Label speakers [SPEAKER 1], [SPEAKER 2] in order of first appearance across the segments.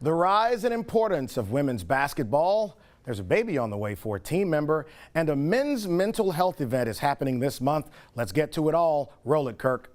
[SPEAKER 1] The rise and importance of women's basketball. There's a baby on the way for a team member, and a men's mental health event is happening this month. Let's get to it all. Roll it, Kirk.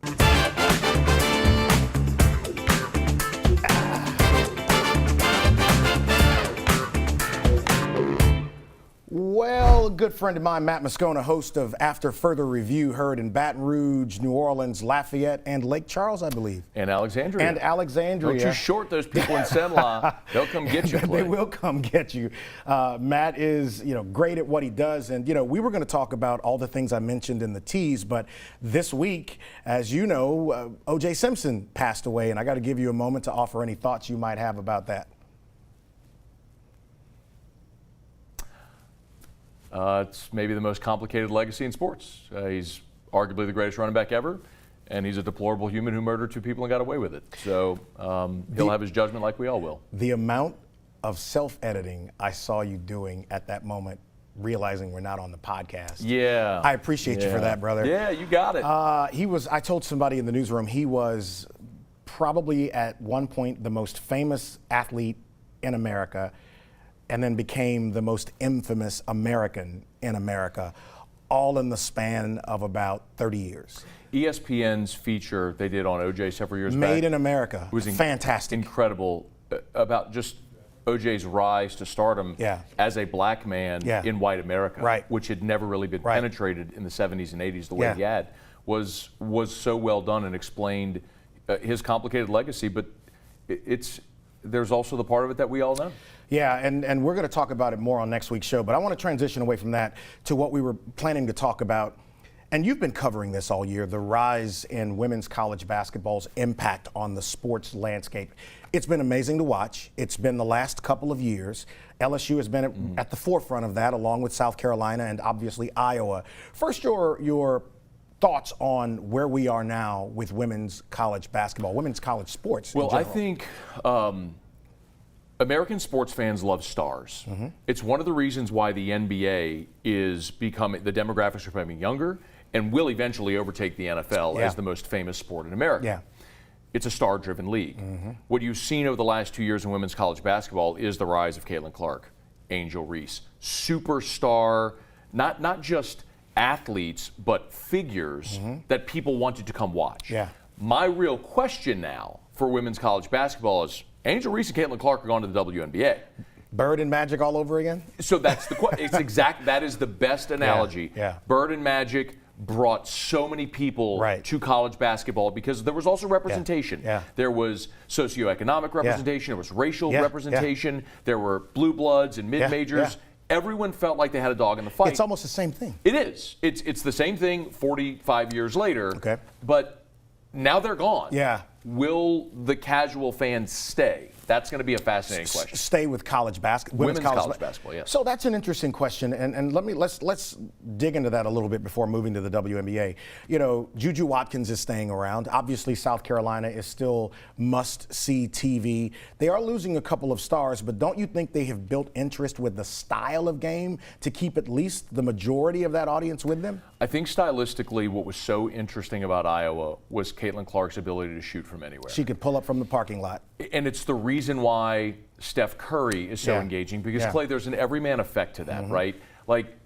[SPEAKER 1] Well, a good friend of mine, Matt Moscona, host of After Further Review, heard in Baton Rouge, New Orleans, Lafayette, and Lake Charles, I believe.
[SPEAKER 2] And Alexandria.
[SPEAKER 1] Don't
[SPEAKER 2] you short those people in Semla. They'll come get you.
[SPEAKER 1] They will come get you. Matt is, great at what he does. And, we were going to talk about all the things I mentioned in the tease, but this week, as you know, O.J. Simpson passed away, and I got to give you a moment to offer any thoughts you might have about that.
[SPEAKER 2] It's maybe the most complicated legacy in sports. He's arguably the greatest running back ever, and he's a deplorable human who murdered two people and got away with it. So he'll have his judgment like we all will. The
[SPEAKER 1] amount of self-editing I saw you doing at that moment, realizing we're not on the podcast.
[SPEAKER 2] Yeah.
[SPEAKER 1] I appreciate you for that, brother.
[SPEAKER 2] Yeah, you got it.
[SPEAKER 1] I told somebody in the newsroom, he was probably at one point the most famous athlete in America, and then became the most infamous American in America, all in the span of about 30 years.
[SPEAKER 2] ESPN's feature they did on O.J. several years back.
[SPEAKER 1] Made in America. It was fantastic.
[SPEAKER 2] Incredible. About just O.J.'s rise to stardom as a black man in white America, which had never really been penetrated in the 70s and 80s the way he had, was so well done and explained his complicated legacy. But there's also the part of it that we all know.
[SPEAKER 1] Yeah, and we're going to talk about it more on next week's show, but I want to transition away from that to what we were planning to talk about. And you've been covering this all year, the rise in women's college basketball's impact on the sports landscape. It's been amazing to watch. It's been the last couple of years. LSU has been at the forefront of that, along with South Carolina and obviously Iowa. First, your thoughts on where we are now with women's college basketball, women's college sports in general.
[SPEAKER 2] I think American sports fans love stars. It's one of the reasons why the NBA is becoming, the demographics are becoming younger and will eventually overtake the NFL as the most famous sport in America. It's a star-driven league. What you've seen over the last 2 years in women's college basketball is the rise of Caitlin Clark, Angel Reese, superstar, not just athletes, but figures that people wanted to come watch. My real question now for women's college basketball is, Angel Reese and Caitlin Clark are going to the WNBA.
[SPEAKER 1] Bird and Magic all over again?
[SPEAKER 2] So that's the question. That is the best analogy. Bird and Magic brought so many people to college basketball because there was also representation. There was socioeconomic representation, there was racial representation, there were blue bloods and mid-majors. Everyone felt like they had a dog in the fight.
[SPEAKER 1] It's almost the same thing.
[SPEAKER 2] It is. It's the same thing 45 years later. But now they're gone. Will the casual fans stay? That's going to be a fascinating question.
[SPEAKER 1] Stay with college basketball,
[SPEAKER 2] women's college basketball, yes.
[SPEAKER 1] So that's an interesting question, and let's dig into that a little bit before moving to the WNBA. Juju Watkins is staying around. Obviously, South Carolina is still must-see TV. They are losing a couple of stars, but don't you think they have built interest with the style of game to keep at least the majority of that audience with them?
[SPEAKER 2] I think stylistically, what was so interesting about Iowa was Caitlin Clark's ability to shoot from anywhere.
[SPEAKER 1] She could pull up from the parking lot.
[SPEAKER 2] And it's the reason why Steph Curry is so engaging, because Clay, there's an everyman effect to that, right? Like,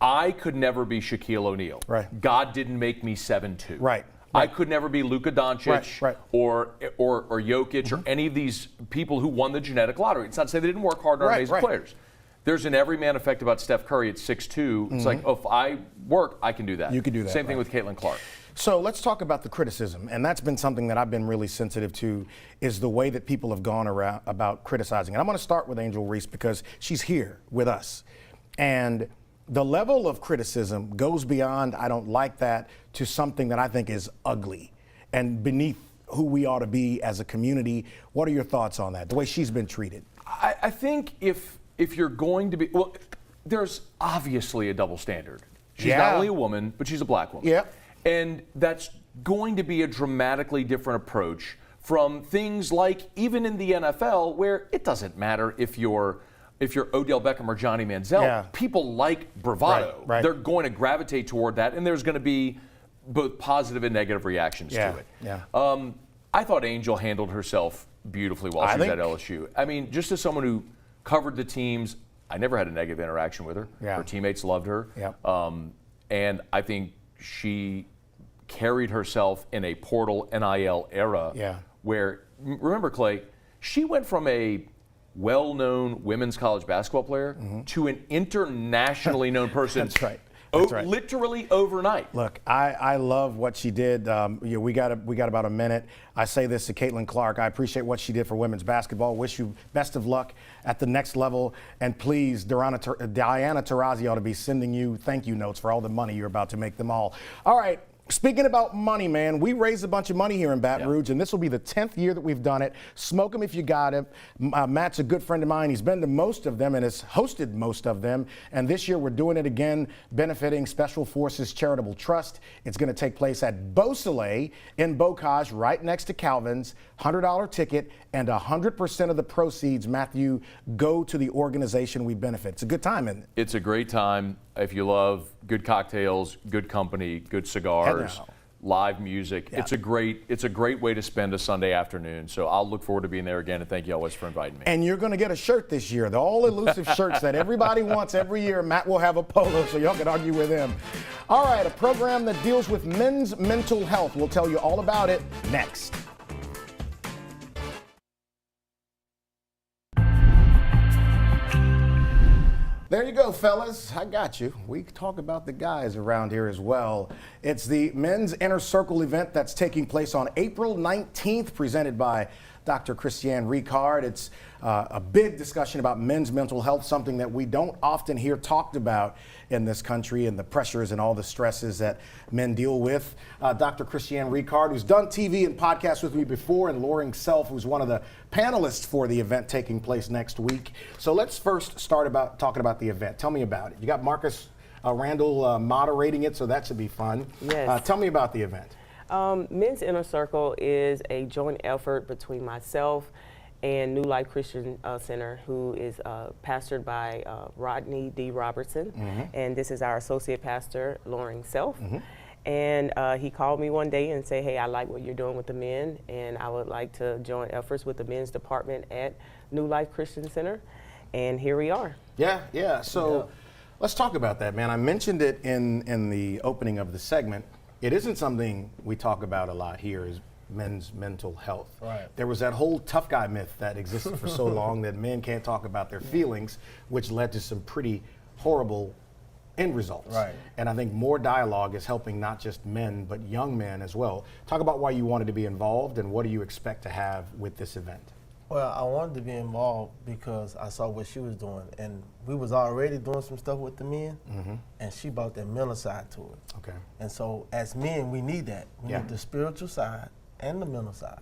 [SPEAKER 2] I could never be Shaquille O'Neal. God didn't make me 7'2". I could never be Luka Doncic or Jokic or any of these people who won the genetic lottery. It's not to say they didn't work hard or are amazing players. There's an everyman effect about Steph Curry at 6'2". It's like, if I work, I can do that.
[SPEAKER 1] You can do that.
[SPEAKER 2] Same thing with Caitlin Clark.
[SPEAKER 1] So let's talk about the criticism, and that's been something that I've been really sensitive to, is the way that people have gone around about criticizing. And I'm going to start with Angel Reese because she's here with us. And the level of criticism goes beyond, I don't like that, to something that I think is ugly and beneath who we ought to be as a community. What are your thoughts on that, the way she's been treated?
[SPEAKER 2] I think if you're going to be, well, there's obviously a double standard. She's not only a woman, but she's a black woman. And that's going to be a dramatically different approach from things like even in the NFL, where it doesn't matter if you're Odell Beckham or Johnny Manziel. People like bravado. They're going to gravitate toward that, and there's going to be both positive and negative reactions to it. I thought Angel handled herself beautifully while she was at LSU. I mean, just as someone who covered the teams, I never had a negative interaction with her.
[SPEAKER 1] Yeah.
[SPEAKER 2] Her teammates loved her. And I think she carried herself in a portal NIL era where, remember, Clay, she went from a well-known women's college basketball player to an internationally known person.
[SPEAKER 1] That's right. That's right.
[SPEAKER 2] Literally overnight.
[SPEAKER 1] Look, I love what she did. We got about a minute. I say this to Caitlin Clark. I appreciate what she did for women's basketball. Wish you best of luck at the next level. And please, Diana Taurasi ought to be sending you thank you notes for all the money you're about to make them all. All right. Speaking about money, man, we raised a bunch of money here in Baton Rouge, and this will be the 10th year that we've done it. Smoke 'em if you got him. Matt's a good friend of mine. He's been to most of them and has hosted most of them. And this year we're doing it again, benefiting Special Forces Charitable Trust. It's going to take place at Beausoleil in Bocage, right next to Calvin's. $100 ticket, and 100% of the proceeds, Matthew, go to the organization we benefit. It's a good time, isn't it?
[SPEAKER 2] It's a great time if you love good cocktails, good company, good cigars, live music. It's a great way to spend a Sunday afternoon. So I'll look forward to being there again, and thank you always for inviting me.
[SPEAKER 1] And you're going to get a shirt this year, the all-elusive shirts that everybody wants every year. Matt will have a polo, so y'all can argue with him. All right, a program that deals with men's mental health. We'll tell you all about it next. There you go, fellas. I got you. We talk about the guys around here as well. It's the Men's Inner Circle event that's taking place on April 19th, presented by Dr. Christiane Ricard. It's a big discussion about men's mental health, something that we don't often hear talked about in this country, and the pressures and all the stresses that men deal with. Dr. Christiane Ricard, who's done TV and podcasts with me before, and Loring Self, who's one of the panelists for the event taking place next week. So let's first start talking about the event. Tell me about it. You got Marcus Randall moderating it, so that should be fun.
[SPEAKER 3] Yes.
[SPEAKER 1] Tell me about the event.
[SPEAKER 3] Men's Inner Circle is a joint effort between myself and New Life Christian Center, who is pastored by Rodney D. Robertson. And this is our associate pastor, Loring Self. And he called me one day and said, hey, I like what you're doing with the men, and I would like to join efforts with the men's department at New Life Christian Center. And here we are.
[SPEAKER 1] Yeah. So let's talk about that, man. I mentioned it in the opening of the segment. It isn't something we talk about a lot here, is men's mental health.
[SPEAKER 4] Right.
[SPEAKER 1] There was that whole tough guy myth that existed for so long that men can't talk about their feelings, which led to some pretty horrible end results.
[SPEAKER 4] Right.
[SPEAKER 1] And I think more dialogue is helping not just men, but young men as well. Talk about why you wanted to be involved and what do you expect to have with this event?
[SPEAKER 4] Well, I wanted to be involved because I saw what she was doing, and we was already doing some stuff with the men, and she brought that mental side to it.
[SPEAKER 1] Okay.
[SPEAKER 4] And so as men, we need that. We need the spiritual side and the mental side.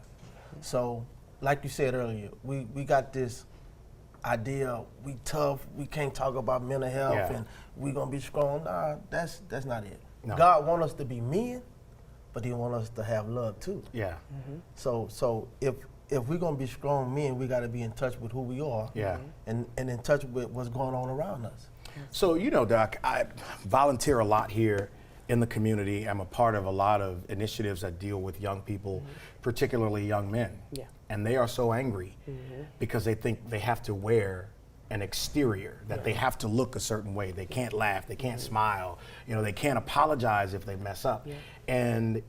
[SPEAKER 4] So like you said earlier, we got this idea, we tough, we can't talk about mental health, and we gonna be strong. Nah, that's not it. No. God want us to be men, but he want us to have love too. Yeah. So if we're gonna be strong men, we gotta be in touch with who we are, and in touch with what's going on around us.
[SPEAKER 1] So, you know, Doc, I volunteer a lot here in the community. I'm a part of a lot of initiatives that deal with young people, particularly young men. Yeah. And they are so angry because they think they have to wear an exterior, that they have to look a certain way. They can't laugh, they can't smile, you know, they can't apologize if they mess up. And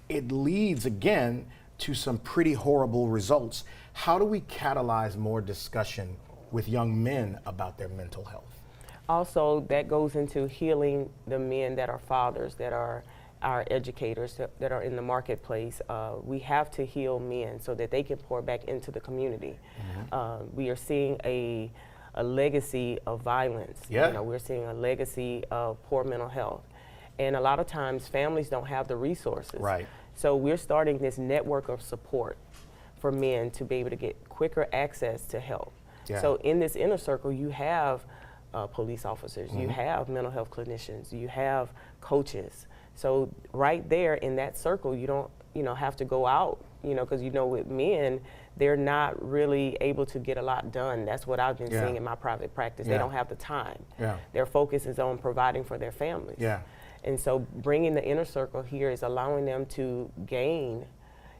[SPEAKER 1] it leads, again, to some pretty horrible results. How do we catalyze more discussion with young men about their mental health?
[SPEAKER 3] Also, that goes into healing the men that are fathers, that are our educators, that are in the marketplace. We have to heal men so that they can pour back into the community. We are seeing a legacy of violence. You know, we're seeing a legacy of poor mental health. And a lot of times families don't have the resources. Right. So we're starting this network of support for men to be able to get quicker access to help. So in this inner circle, you have police officers, you have mental health clinicians, you have coaches. So right there in that circle, you don't, have to go out, because with men, they're not really able to get a lot done. That's what I've been seeing in my private practice. They don't have the time. Their focus is on providing for their families. And so bringing the inner circle here is allowing them to gain,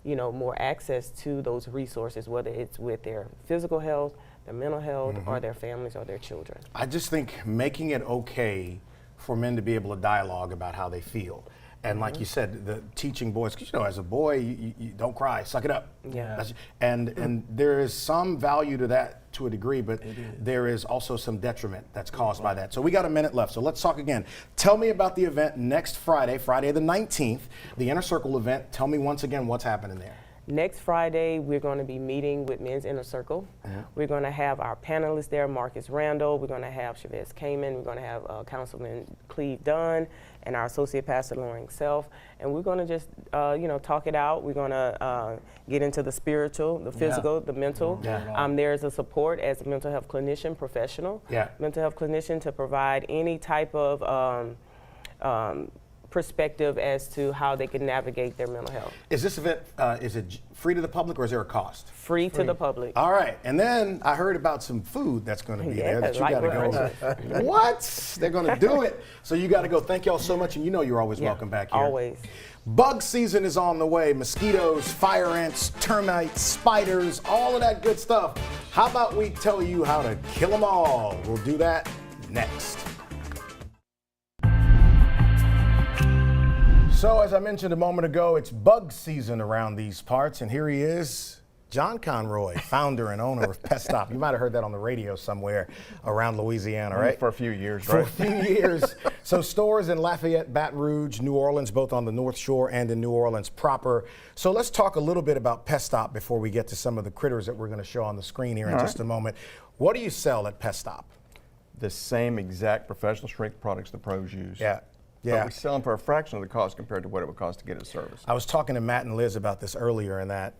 [SPEAKER 3] more access to those resources, whether it's with their physical health, their mental health, or their families or their children.
[SPEAKER 1] I just think making it okay for men to be able to dialogue about how they feel. And like you said, the teaching boys, 'cause as a boy, you don't cry, suck it up.
[SPEAKER 3] Yeah.
[SPEAKER 1] And there is some value to that to a degree, but there is also some detriment that's caused by that. So we got a minute left, so let's talk again. Tell me about the event next Friday, Friday the 19th, the Inner Circle event. Tell me once again what's happening there.
[SPEAKER 3] Next Friday, we're going to be meeting with Men's Inner Circle. We're going to have our panelists there, Marcus Randall. We're going to have Chavez Kamen. We're going to have Councilman Cleve Dunn and our Associate Pastor Loring Self. And we're going to just, talk it out. We're going to get into the spiritual, the physical, the mental. There's a support as a mental health clinician, professional, mental health clinician, to provide any type of perspective as to how they can navigate their mental health.
[SPEAKER 1] Is this event, is it free to the public or is there a cost?
[SPEAKER 3] Free to the public.
[SPEAKER 1] All right, and then I heard about some food that's going to be there that you got to go. What? They're going to do it. So you got to go. Thank y'all so much, and you're always welcome back here.
[SPEAKER 3] Always.
[SPEAKER 1] Bug season is on the way. Mosquitoes, fire ants, termites, spiders, all of that good stuff. How about we tell you how to kill them all? We'll do that next. So as I mentioned a moment ago, it's bug season around these parts, and here he is, John Conroy, founder and owner of Pest Stop. You might have heard that on the radio somewhere around Louisiana, right?
[SPEAKER 5] For a few years,
[SPEAKER 1] right?
[SPEAKER 5] For
[SPEAKER 1] a few years. So stores in Lafayette, Baton Rouge, New Orleans, both on the North Shore and in New Orleans proper. So let's talk a little bit about Pest Stop before we get to some of the critters that we're going to show on the screen here in just a moment. What do you sell at Pest Stop?
[SPEAKER 5] The same exact professional shrink products the pros use.
[SPEAKER 1] Yeah.
[SPEAKER 5] But we sell them for a fraction of the cost compared to what it would cost to get a service.
[SPEAKER 1] I was talking to Matt and Liz about this earlier, and that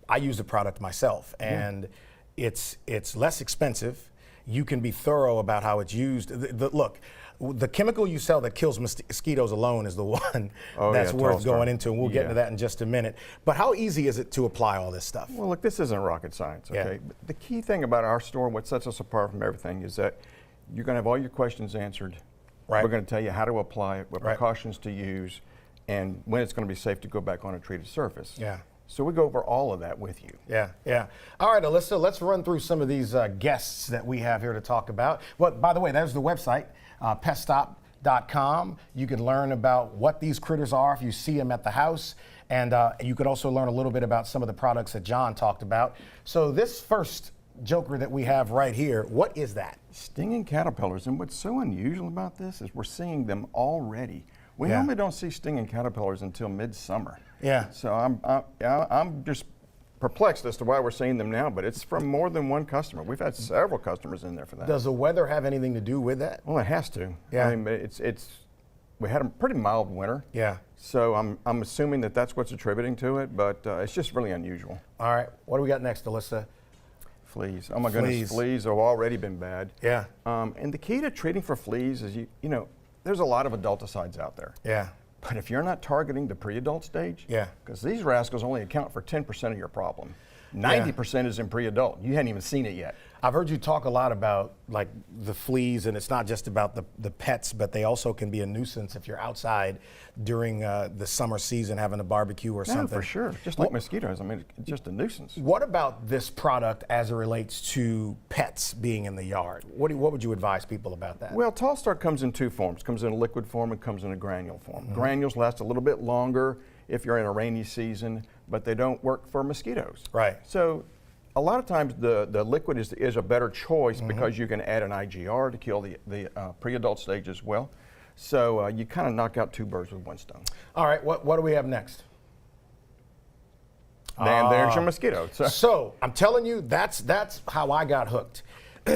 [SPEAKER 1] I use the product myself, and it's less expensive. You can be thorough about how it's used. Look, the chemical you sell that kills mosquitoes alone is the one that's worth going into, and we'll get into that in just a minute. But how easy is it to apply all this stuff?
[SPEAKER 5] Well, look, this isn't rocket science, okay? But the key thing about our store, what sets us apart from everything, is that you're going to have all your questions answered. We're going to tell you how to apply it, what precautions to use, and when it's going to be safe to go back on a treated surface. So we go over all of that with you.
[SPEAKER 1] All right, Alyssa, let's run through some of these guests that we have here to talk about. Well, by the way, there's the website, peststop.com. You can learn about what these critters are if you see them at the house. And you could also learn a little bit about some of the products that John talked about. So this first joker that we have right here, what is that?
[SPEAKER 5] Stinging caterpillars, and what's so unusual about this is we're seeing them already. We normally don't see stinging caterpillars until midsummer. So I'm just perplexed as to why we're seeing them now, but it's from more than one customer. We've had several customers in there for that.
[SPEAKER 1] Does the weather have anything to do with that?
[SPEAKER 5] Well, it has to. I mean, we had a pretty mild winter. So I'm assuming that that's what's attributing to it, but it's just really unusual.
[SPEAKER 1] All right, what do we got next, Alyssa?
[SPEAKER 5] Fleas. Oh my goodness, fleas have already been bad. And the key to treating for fleas is, there's a lot of adulticides out there. But if you're not targeting the pre-adult stage, because these rascals only account for 10% of your problem. 90% is in pre-adult. You hadn't even seen it yet.
[SPEAKER 1] I've heard you talk a lot about like the fleas, and it's not just about the pets, but they also can be a nuisance if you're outside during the summer season having a barbecue or something.
[SPEAKER 5] For sure, just like mosquitoes. I mean, it's just a nuisance.
[SPEAKER 1] What about this product as it relates to pets being in the yard? What would you advise people about that?
[SPEAKER 5] Well, Tall Star comes in two forms. Comes in a liquid form and comes in a granule form. Granules last a little bit longer if you're in a rainy season, but they don't work for mosquitoes. So a lot of times the liquid is a better choice because you can add an IGR to kill the pre-adult stage as well. So you kind of knock out two birds with one stone.
[SPEAKER 1] All right, what do we have next?
[SPEAKER 5] And there's your mosquito.
[SPEAKER 1] So I'm telling you, that's how I got hooked.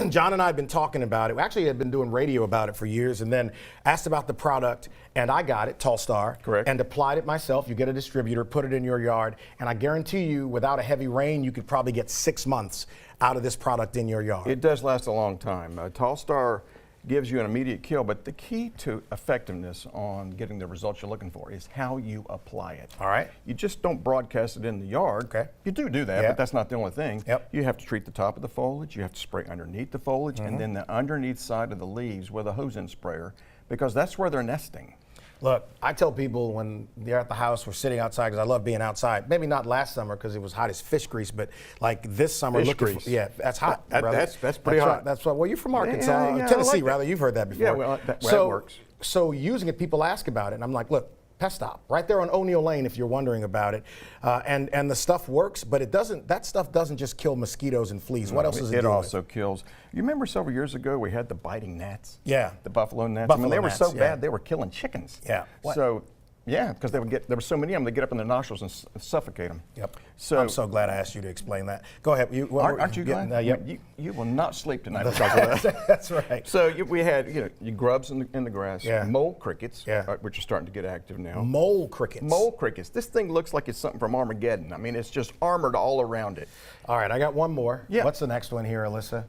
[SPEAKER 1] John and I have been talking about it. We actually had been doing radio about it for years, and then asked about the product, and I got it, Tall Star, and applied it myself. You get a distributor, put it in your yard, and I guarantee you, without a heavy rain, you could probably get 6 months out of this product in your yard.
[SPEAKER 5] It does last a long time. Tall Star gives you an immediate kill, but the key to effectiveness on getting the results you're looking for is how you apply it.
[SPEAKER 1] All right.
[SPEAKER 5] You just don't broadcast it in the yard. You do that, but that's not the only thing. You have to treat the top of the foliage, you have to spray underneath the foliage, and then the underneath side of the leaves with a hose-in sprayer, because that's where they're nesting.
[SPEAKER 1] Look, I tell people when they're at the house, we're sitting outside because I love being outside. Maybe not last summer because it was hot as fish grease, but like this summer,
[SPEAKER 5] Fish grease.
[SPEAKER 1] yeah, that's hot. brother.
[SPEAKER 5] That's pretty hot.
[SPEAKER 1] Right. That's right. Well, you're from Arkansas,
[SPEAKER 5] Yeah, I
[SPEAKER 1] Tennessee,
[SPEAKER 5] like that.
[SPEAKER 1] rather. You've heard that before.
[SPEAKER 5] Yeah, well, that works.
[SPEAKER 1] So using it, people ask about it, and I'm like, look, Pest Stop, right there on O'Neill Lane, if you're wondering about it, and the stuff works, but it doesn't. That stuff doesn't just kill mosquitoes and fleas. What else does it do?
[SPEAKER 5] It also kills. You remember several years ago we had the biting gnats?
[SPEAKER 1] Yeah.
[SPEAKER 5] The buffalo gnats.
[SPEAKER 1] Buffalo
[SPEAKER 5] they were
[SPEAKER 1] gnats,
[SPEAKER 5] so
[SPEAKER 1] yeah.
[SPEAKER 5] bad they were killing chickens.
[SPEAKER 1] Yeah. What?
[SPEAKER 5] So, yeah, because there were so many of them, they get up in their nostrils and suffocate them.
[SPEAKER 1] Yep.
[SPEAKER 5] So
[SPEAKER 1] I'm so glad I asked you to explain that. Go ahead.
[SPEAKER 5] aren't you glad?
[SPEAKER 1] Yep.
[SPEAKER 5] You will not sleep tonight because of that.
[SPEAKER 1] That's right.
[SPEAKER 5] So we had your grubs in the grass,
[SPEAKER 1] Yeah.
[SPEAKER 5] mole crickets,
[SPEAKER 1] Yeah.
[SPEAKER 5] which are starting to get active now.
[SPEAKER 1] Mole crickets.
[SPEAKER 5] Mole crickets. This thing looks like it's something from Armageddon. I mean, it's just armored all around it.
[SPEAKER 1] All right, I got one more.
[SPEAKER 5] Yeah.
[SPEAKER 1] What's the next one here, Alyssa?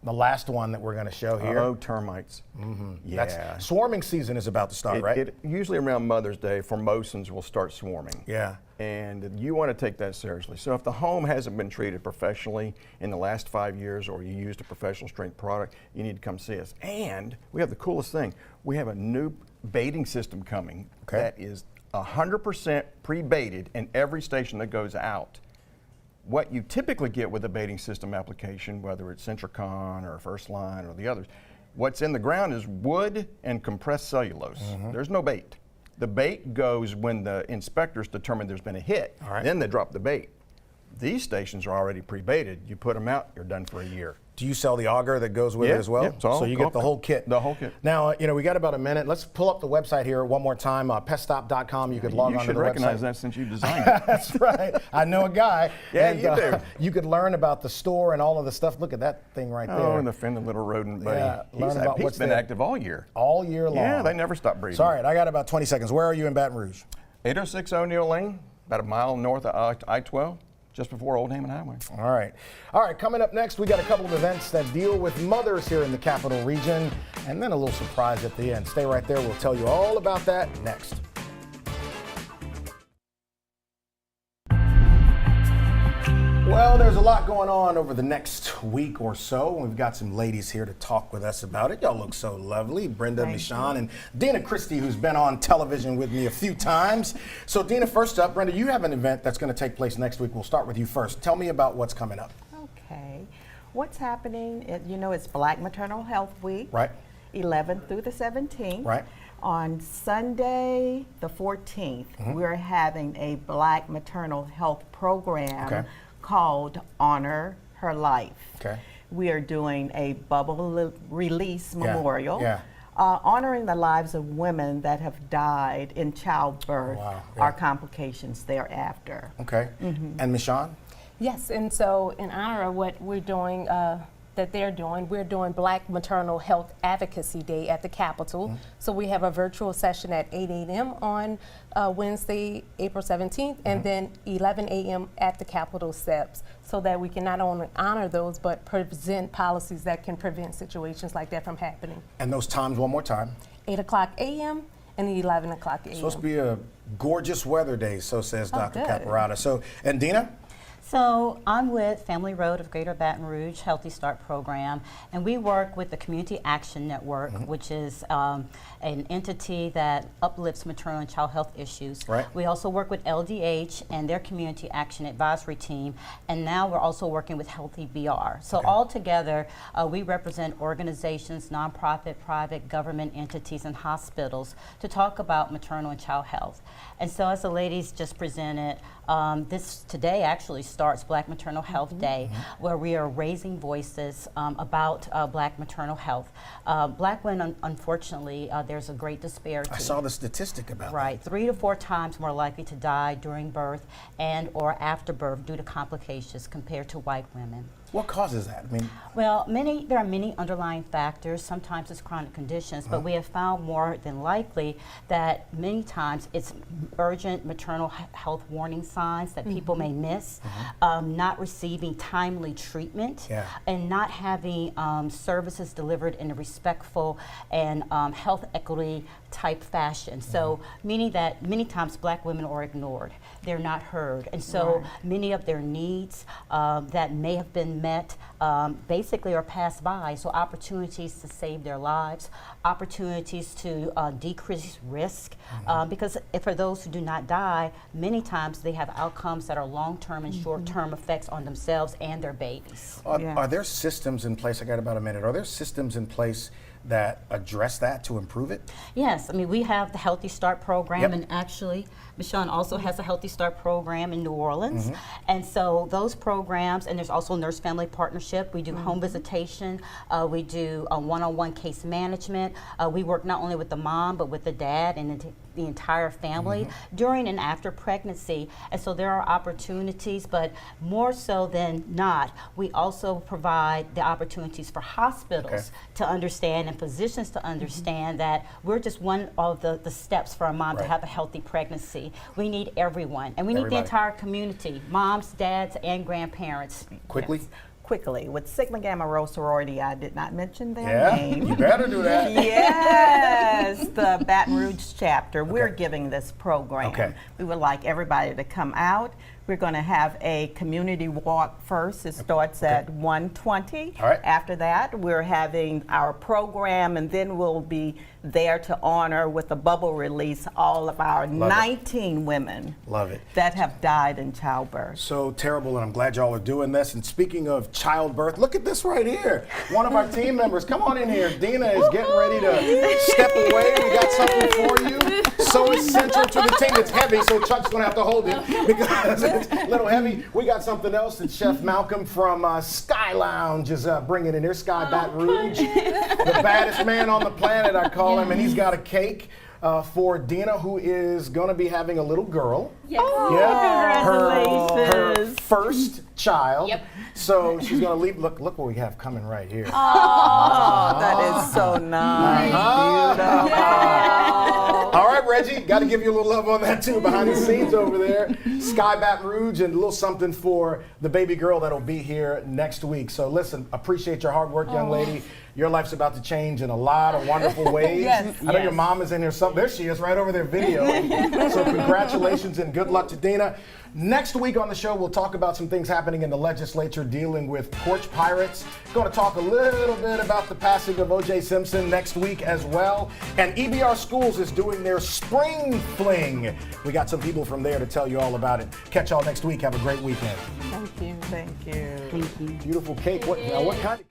[SPEAKER 1] The last one that we're going to show here.
[SPEAKER 5] Oh, termites. Mm-hmm. Yeah.
[SPEAKER 1] That's, swarming season is about to start, right?
[SPEAKER 5] It usually around Mother's Day, Formosans will start swarming.
[SPEAKER 1] Yeah.
[SPEAKER 5] And you want to take that seriously. So if the home hasn't been treated professionally in the last 5 years, or you used a professional strength product, you need to come see us. And we have the coolest thing. We have a new baiting system coming that is 100% pre-baited in every station that goes out. What you typically get with a baiting system application, whether it's Centricon or First Line or the others, what's in the ground is wood and compressed cellulose. There's no bait. The bait goes when the inspectors determine there's been a hit.
[SPEAKER 1] All right.
[SPEAKER 5] Then they drop the bait. These stations are already pre-baited. You put them out, you're done for a year.
[SPEAKER 1] Do you sell the auger that goes with
[SPEAKER 5] Yeah,
[SPEAKER 1] it as well?
[SPEAKER 5] yeah, it's all
[SPEAKER 1] so you get the whole kit.
[SPEAKER 5] The whole kit.
[SPEAKER 1] Now, we got about a minute. Let's pull up the website here one more time, peststop.com. You could log on to the website.
[SPEAKER 5] You should recognize that since you designed it.
[SPEAKER 1] That's right. I know a guy.
[SPEAKER 5] Yeah,
[SPEAKER 1] and,
[SPEAKER 5] you do.
[SPEAKER 1] You could learn about the store and all of the stuff. Look at that thing right there.
[SPEAKER 5] Oh, and the friendly little rodent buddy.
[SPEAKER 1] Yeah, learn about
[SPEAKER 5] He's
[SPEAKER 1] what's
[SPEAKER 5] been
[SPEAKER 1] there.
[SPEAKER 5] active all year.
[SPEAKER 1] All year long.
[SPEAKER 5] Yeah, they never stop breeding.
[SPEAKER 1] Sorry, I got about 20 seconds. Where are you in Baton Rouge?
[SPEAKER 5] 806 O'Neill Lane, about a mile north of I-12, just before Old Hammond Highway.
[SPEAKER 1] All right. All right, coming up next, we got a couple of events that deal with mothers here in the Capital Region, and then a little surprise at the end. Stay right there. We'll tell you all about that next. Well, there's a lot going on over the next week or so. We've got some ladies here to talk with us about it. Y'all look so lovely. Brenda, Michonne, and Dina Christie, who's been on television with me a few times. So, Dina, first up, Brenda, you have an event that's going to take place next week. We'll start with you first. Tell me about what's coming up.
[SPEAKER 6] Okay. What's happening? It's Black Maternal Health Week.
[SPEAKER 1] Right.
[SPEAKER 6] 11th through the 17th.
[SPEAKER 1] Right.
[SPEAKER 6] On Sunday, the 14th, we're having a Black Maternal Health program called Honor Her Life.
[SPEAKER 1] Okay.
[SPEAKER 6] We are doing a bubble release memorial.
[SPEAKER 1] Yeah.
[SPEAKER 6] Honoring the lives of women that have died in childbirth or complications thereafter.
[SPEAKER 1] Okay. And Michonne?
[SPEAKER 7] Yes, and so in honor of what we're doing, we're doing Black Maternal Health Advocacy Day at the Capitol. So we have a virtual session at 8 a.m. on Wednesday, April 17th, and then 11 a.m. at the Capitol steps, so that we can not only honor those, but present policies that can prevent situations like that from happening.
[SPEAKER 1] And those times one more time.
[SPEAKER 7] 8 o'clock a.m. and 11 o'clock a.m.
[SPEAKER 1] Supposed to be a gorgeous weather day, so says Dr.
[SPEAKER 7] good.
[SPEAKER 1] Caparata. So, and Dina?
[SPEAKER 8] So I'm with Family Road of Greater Baton Rouge Healthy Start Program, and we work with the Community Action Network, which is an entity that uplifts maternal and child health issues.
[SPEAKER 1] Right.
[SPEAKER 8] We also work with LDH and their Community Action Advisory Team, and now we're also working with Healthy BR. So all together, we represent organizations, nonprofit, private, government entities, and hospitals to talk about maternal and child health. And so as the ladies just presented, today actually starts Black Maternal Health Day, where we are raising voices about Black maternal health. Black women, unfortunately, there's a great disparity.
[SPEAKER 1] I saw the statistic about that.
[SPEAKER 8] Right, 3 to 4 times more likely to die during birth and or after birth due to complications compared to white women.
[SPEAKER 1] What causes that? I mean,
[SPEAKER 8] Well, there are many underlying factors. Sometimes it's chronic conditions, but we have found more than likely that many times it's urgent maternal health warning signs that people may miss, not receiving timely treatment, and not having services delivered in a respectful and health equity type fashion. So meaning that many times Black women are ignored. They're not heard. And so many of their needs that may have been met basically are passed by. So opportunities to save their lives, opportunities to decrease risk, because for those who do not die, many times they have outcomes that are long-term and short-term effects on themselves and their babies.
[SPEAKER 1] Are there systems in place, I got about a minute, are there systems in place that address that to improve it?
[SPEAKER 8] Yes, I mean, we have the Healthy Start program,
[SPEAKER 1] Yep.
[SPEAKER 8] and actually, Michonne also has a Healthy Start program in New Orleans. And so those programs, and there's also Nurse Family Partnership. We do home visitation. We do one-on-one case management. We work not only with the mom, but with the dad and the entire family during and after pregnancy. And so there are opportunities, but more so than not, we also provide the opportunities for hospitals to understand and physicians to understand that we're just one of the steps for a mom to have a healthy pregnancy. We need everyone, and we need the entire community, moms, dads, and grandparents.
[SPEAKER 1] Quickly?
[SPEAKER 6] Yes. Quickly, with Sigma Gamma Rho sorority, I did not mention their name.
[SPEAKER 1] You better do that.
[SPEAKER 6] Yes, the Baton Rouge chapter. We're giving this program.
[SPEAKER 1] Okay.
[SPEAKER 6] We would like everybody to come out. We're going to have a community walk first. It starts at 1:20.
[SPEAKER 1] All right.
[SPEAKER 6] After that, we're having our program, and then we'll be there to honor with a bubble release all of our 19 women
[SPEAKER 1] Love it.
[SPEAKER 6] that have died in childbirth.
[SPEAKER 1] So terrible, and I'm glad y'all are doing this. And speaking of childbirth, look at this right here. One of our team members, come on in here. Dina is getting ready to step away. We got something for you. So essential to the team. It's heavy, so Chuck's gonna have to hold it because it's a little heavy. We got something else that Chef Malcolm from Sky Lounge is bringing in here. Sky Baton Rouge, the baddest man on the planet, I call him, and he's got a cake for Dina, who is going to be having a little girl.
[SPEAKER 7] Yes.
[SPEAKER 1] Her first child.
[SPEAKER 7] Yep.
[SPEAKER 1] So she's going to leave. Look what we have coming right here.
[SPEAKER 6] Oh, that is so nice. Beautiful.
[SPEAKER 1] All right, Reggie, got to give you a little love on that too, behind the scenes over there. Sky Baton Rouge, and a little something for the baby girl that'll be here next week. So listen, appreciate your hard work, young lady. Your life's about to change in a lot of wonderful ways. I know your mom is in here somewhere. There she is, right over there, video. So congratulations and good luck to Dina. Next week on the show, we'll talk about some things happening in the legislature dealing with porch pirates. Going to talk a little bit about the passing of O.J. Simpson next week as well. And EBR Schools is doing their spring fling. We got some people from there to tell you all about it. Catch y'all next week. Have a great weekend.
[SPEAKER 6] Thank you. Thank you.
[SPEAKER 8] Thank you.
[SPEAKER 1] Beautiful cake. What kind of